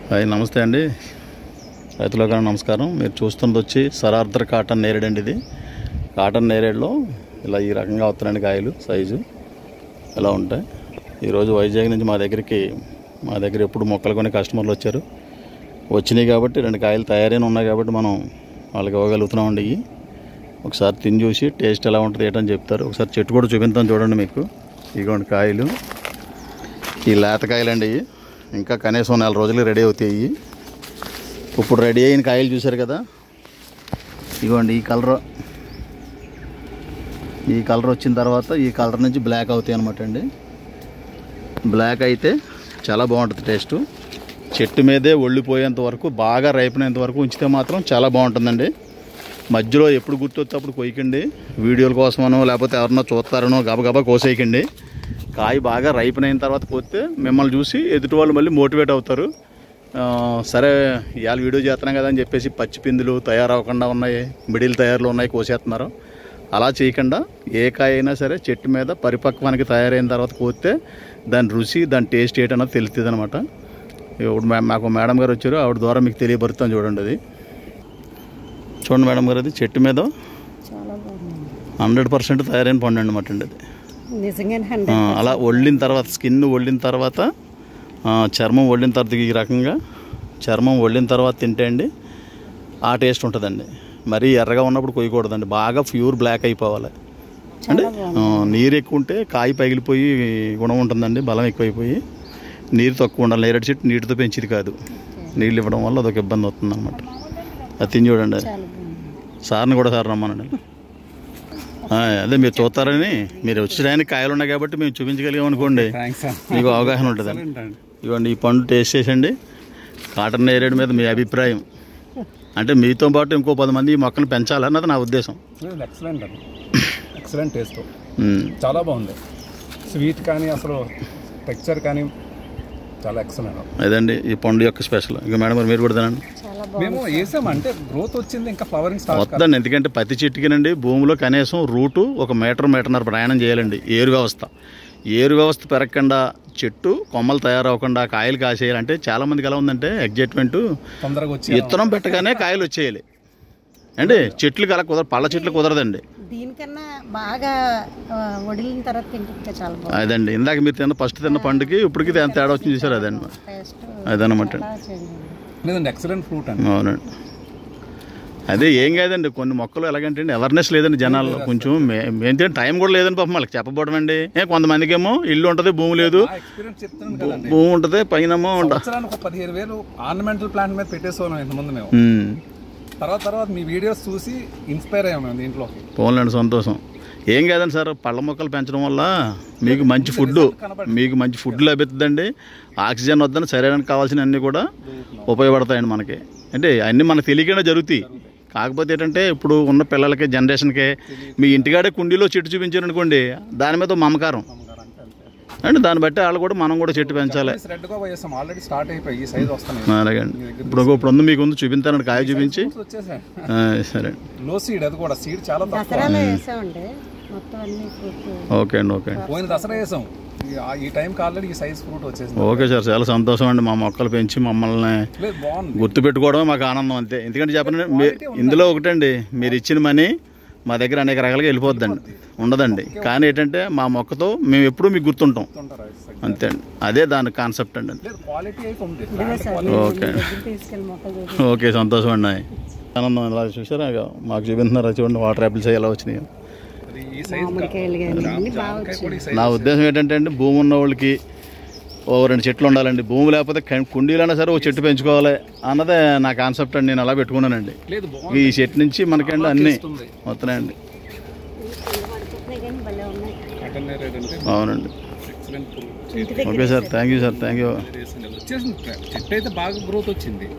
Hi నమస్తే అండి, రైతులకు నమస్కారం. మీరు చూస్తున్నది వచ్చి సరార్ధర్ కాటన్ నేరేడు అండి. ఇది కాటన్ నేరేడులో ఇలా ఈ రకంగా వస్తున్నాయండి కాయలు. సైజు ఇలా ఉంటాయి. ఈరోజు వైజాగ్ నుంచి మా దగ్గర ఎప్పుడు మొక్కలు కొని కస్టమర్లు వచ్చారు. వచ్చినాయి కాబట్టి 2 కాయలు తయారైన ఉన్నాయి కాబట్టి మనం వాళ్ళకి ఇవ్వగలుగుతున్నామండి. ఇవి ఒకసారి తిని చూసి టేస్ట్ ఎలా ఉంటుంది ఏంటని చెప్తారు. ఒకసారి చెట్టు కూడా చూపిస్తాను చూడండి మీకు. ఇదిగోండి కాయలు, ఈ లేత కాయలండి. ఇవి ఇంకా కనీసం 4 రోజులు రెడీ అవుతాయి. ఇప్పుడు రెడీ అయిన కాయలు చూశారు కదా, ఇదిగోండి ఈ కలర్ వచ్చిన తర్వాత ఈ కలర్ నుంచి బ్లాక్ అవుతాయి అనమాట అండి. బ్లాక్ అయితే చాలా బాగుంటుంది టేస్ట్. చెట్టు మీదే ఒళ్ళిపోయేంత వరకు, బాగా రైపనేంత వరకు ఉంచితే మాత్రం చాలా బాగుంటుందండి. మధ్యలో ఎప్పుడు గుర్తొస్తే అప్పుడు కొయ్యకండి. వీడియోల కోసమనో లేకపోతే ఎవరన్నా చూస్తారనో గబగబా కోసేయకండి. కాయ బాగా రైపనైన తర్వాత పోతే మిమ్మల్ని చూసి ఎదుటి వాళ్ళు మళ్ళీ మోటివేట్ అవుతారు. సరే ఇవాళ వీడియో చేస్తున్నాం కదా అని చెప్పేసి పచ్చి పిందులు తయారవ్వకుండా ఉన్నాయి, మిడిల్ తయారులో ఉన్నాయి కోసేస్తున్నారు. అలా చేయకుండా ఏ కాయ అయినా సరే చెట్టు మీద పరిపక్వానికి తయారైన తర్వాత కోస్తే దాని రుచి, దాని టేస్ట్ ఏంటన్నది తెలుస్తుంది అనమాట. ఇప్పుడు మాకు మేడం గారు వచ్చారు, ఆవిడ ద్వారా మీకు తెలియబరుతాను చూడండి. అది చూడండి మేడం గారు, అది చెట్టు మీద 100% తయారైన పండు అనమాట అండి. అది అలా ఒళ్ళిన తర్వాత, స్కిన్ ఒళ్ళిన తర్వాత, చర్మం ఒళ్ళిన తర్వాత, ఈ రకంగా చర్మం ఒళ్ళిన తర్వాత తింటే అండి ఆ టేస్ట్ ఉంటుందండి. మరీ ఎర్రగా ఉన్నప్పుడు కొయ్యకూడదండి. బాగా ప్యూర్ బ్లాక్ అయిపోవాలి అంటే నీరు ఎక్కువ ఉంటే కాయ పగిలిపోయి గుణం ఉంటుందండి, బలం ఎక్కువైపోయి. నీరు తక్కువ ఉండాలి. నేరేడు చెట్టు నీటితో పెంచిది కాదు, నీళ్ళు ఇవ్వడం వల్ల అదొక ఇబ్బంది అవుతుంది అనమాట. అది తిని చూడండి. సార్ని కూడా సార్ రమ్మనండి. అదే మీరు చూస్తారని, మీరు వచ్చేదానికి కాయలు ఉన్నాయి కాబట్టి మేము చూపించగలిగాం అనుకోండి, మీకు అవగాహన ఉంటుందండి. ఇవ్వండి ఈ పండు టేస్ట్ చేసండి. కాటన్ నేరేడు మీద మీ అభిప్రాయం అంటే మీతో పాటు ఇంకో 10 మంది ఈ మొక్కను పెంచాలన్నది నా ఉద్దేశం. ఎక్సలెంట్ టేస్ట్, చాలా బాగుంది. స్వీట్ కానీ అసలు టెక్స్చర్ కానీ చాలా ఎక్సలెంట్. అదండి ఈ పండు యొక్క స్పెషల్. ఇంకా మేడం మీరు కూడా తినండి. మేము వేసామంటే గ్రోత్ వచ్చింది, ఇంకా ఫ్లవరింగ్ స్టార్ట్ వద్దండి. ఎందుకంటే ప్రతి చెట్టుకినండి భూమిలో కనీసం రూటు 1 మీటర్న్నర ప్రయాణం చేయాలండి. ఏరు వ్యవస్థ పెరగకుండా, చెట్టు కొమ్మలు తయారవకుండా కాయలు కాసేయాలంటే చాలా మందికి ఎలా ఉందంటే ఎగ్జైట్మెంట్, తొందరగా వచ్చి విత్తనం పెట్టగానే కాయలు వచ్చేయాలి అంటే చెట్లకి అలా పళ్ళ చెట్లు కుదరదండి. దీనికన్నా బాగా వడిలిన తర్వాత తింటే చాలా బాగుంది. అదండి ఇందాక మీరు ఫస్ట్ తిన్న పండుకి ఇప్పటికి తేడా వచ్చింది చూసారు. అదండి అదనమాట. ఎక్సలెంట్ ఫ్రూట్ అండి. అవునండి. అదే ఏం కాదండి, కొన్ని మొక్కలు ఎలాగంటే అవేర్నెస్ లేదండి జనాల్లో. కొంచెం ఏంటంటే టైం కూడా లేదని పాపం వాళ్ళకి చెప్పబోవడం అండి. కొంతమందికి ఏమో ఇల్లు ఉంటుంది, భూమి లేదు, భూమి ఉంటుంది, పైన 15,000 ఆర్నమెంటల్ ప్లాంట్ మీద పెట్టేసుకోవాలి ఇంతకుముందు మేము. తర్వాత మీ వీడియోస్ చూసి ఇన్స్పైర్ అయ్యాము దీంట్లో. పోన్లేండి, సంతోషం. ఏం కాదండి సార్, పళ్ళ మొక్కలు పెంచడం వల్ల మీకు మంచి ఫుడ్ లభిస్తుందండి. ఆక్సిజన్ వద్దని శరీరానికి కావాల్సిన అన్నీ కూడా ఉపయోగపడతాయండి మనకి. అంటే అన్నీ మనకు తెలియకుండా జరుగుతాయి. కాకపోతే ఏంటంటే ఇప్పుడు ఉన్న పిల్లలకి, జనరేషన్కి మీ ఇంటికాడే కుండీలో చెట్టు చూపించారనుకోండి, దాని మీద మమకారం అంటే దాన్ని బట్టి వాళ్ళు కూడా మనం కూడా చెట్టు పెంచాలి. అలాగే అండి. ఇప్పుడు ఉంది మీకు ఉంది, చూపించానండి కాయ చూపించి. సరే ఓకే అండి. ఓకే సార్, చాలా సంతోషం అండి. మా మొక్కలు పెంచి మమ్మల్ని గుర్తుపెట్టుకోవడమే మాకు ఆనందం అంతే. ఎందుకంటే చెప్పండి, ఇందులో ఒకటండి, మీరు ఇచ్చిన మనీ మా దగ్గర అనేక రకాలుగా వెళ్ళిపోద్దండి, ఉండదండి. కానీ ఏంటంటే మా మొక్కతో మేము ఎప్పుడూ మీకు గుర్తుంటాం అంతే అండి. అదే దాని కాన్సెప్ట్ అండి. ఓకే ఓకే, సంతోషం అండి. ఆనందం. ఇలా చూసారా, మాకు చూపిస్తున్నారు చూడండి వాటర్ యాపిల్స్ ఎలా వచ్చినాయి. నా ఉద్దేశం ఏంటంటే అండి, భూమి ఉన్న వాళ్ళకి 2 చెట్లు ఉండాలండి. భూమి లేకపోతే కుండీలైనా సరే ఒక చెట్టు పెంచుకోవాలి అన్నదే నా కాన్సెప్ట్ అండి. నేను అలా పెట్టుకున్నానండి. ఈ చెట్టు నుంచి మనకండి అన్నీ వస్తున్నాయండి. అవునండి. Okay sir, thank you sir, thank you. చెట్టు అయితే బాగా గ్రోత్ వచ్చింది.